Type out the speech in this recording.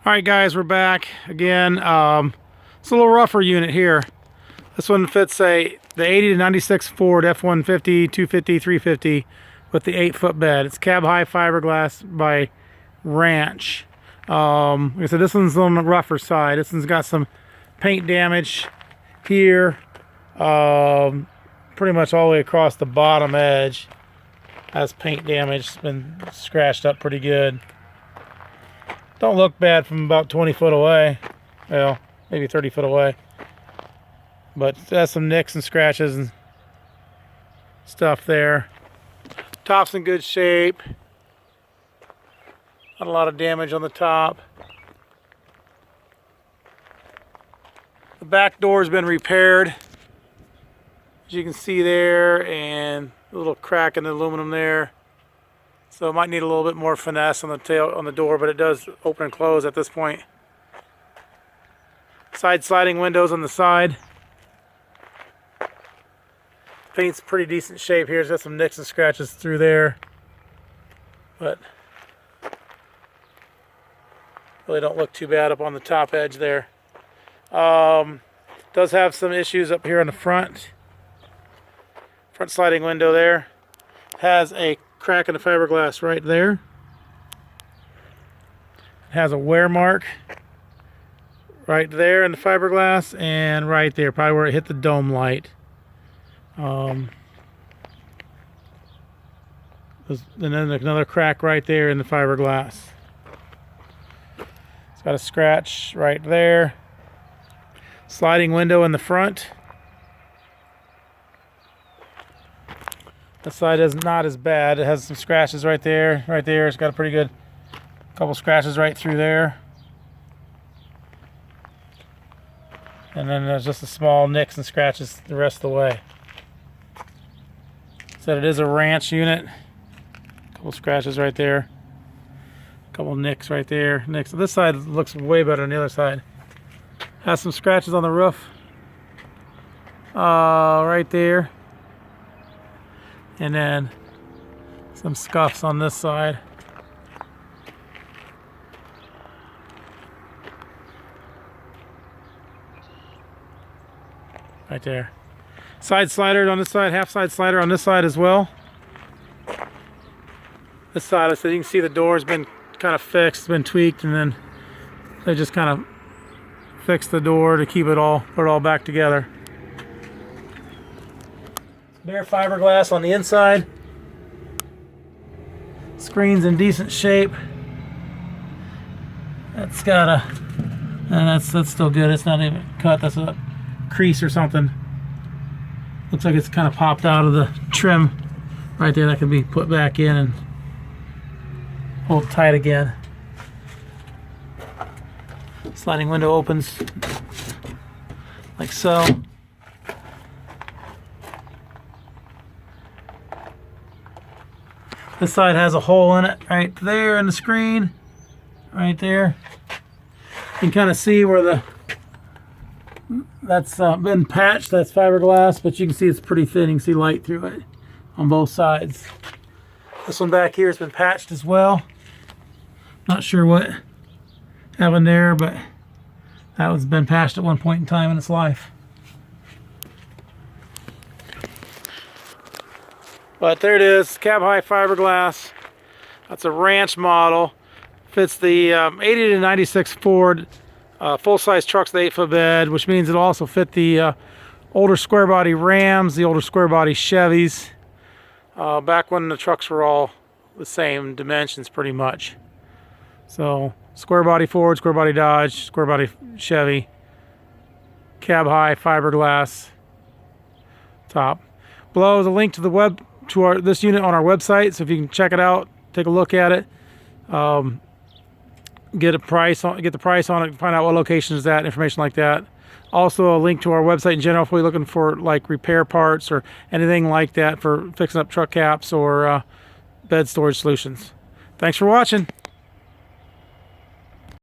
All right, guys, we're back again. It's a little rougher unit here. This one fits the 80 to 96 Ford F-150, 250, 350 with the 8-foot bed. It's cab high fiberglass by Ranch. Like I said, this one's on the rougher side. This one's got some paint damage here, pretty much all the way across the bottom edge. Has paint damage. It's been scratched up pretty good. Don't look bad from about 20 foot away. Well, maybe 30 foot away. But it has some nicks and scratches and stuff there. Top's in good shape. Not a lot of damage on the top. The back door's been repaired, as you can see there, and a little crack in the aluminum there. So it might need a little bit more finesse on the door, but it does open and close at this point. Side sliding windows on the side. Paint's pretty decent shape here. It's got some nicks and scratches through there, but really don't look too bad up on the top edge there. Does have some issues up here on the front sliding window there. Has a crack in the fiberglass right there. It has a wear mark right there in the fiberglass and right there, probably where it hit the dome light. And then another crack right there in the fiberglass. It's got a scratch right there. Sliding window in the front. This side is not as bad. It has some scratches right there. Right there, it's got a pretty good couple scratches right through there. And then there's just a small nicks and scratches the rest of the way. Said it is a Ranch unit. A couple scratches right there. A couple nicks right there. Nicks. This side looks way better than the other side. Has some scratches on the roof. Right there. And then some scuffs on this side. Right there. Side slider on this side, half side slider on this side as well. This side, so you can see the door's been kind of fixed, it's been tweaked, and then they just kind of fixed the door to keep it all, put it all back together. Bare fiberglass on the inside. Screen's in decent shape. That's got a, and that's still good. It's not even cut. That's a crease or something. Looks like it's kind of popped out of the trim right there. That can be put back in and hold tight again. Sliding window opens like so. This side has a hole in it right there in the screen, right there. You can kind of see where that's been patched. That's fiberglass, but you can see it's pretty thin. You can see light through it on both sides. This one back here has been patched as well. Not sure what happened there, but that one's been patched at one point in time in its life. But there it is, cab high fiberglass. That's a Ranch model. Fits the 80 to 96 Ford full-size trucks with 8-foot bed, which means it'll also fit the older square body Rams, the older square body Chevys. Back when the trucks were all the same dimensions pretty much. So square body Ford, square body Dodge, square body Chevy, cab high fiberglass top. Below is a link to the this unit on our website, so if you can check it out, take a look at it, get the price on it, find out what location is at, information like that. Also a link to our website in general if you're looking for like repair parts or anything like that for fixing up truck caps or bed storage solutions. Thanks for watching.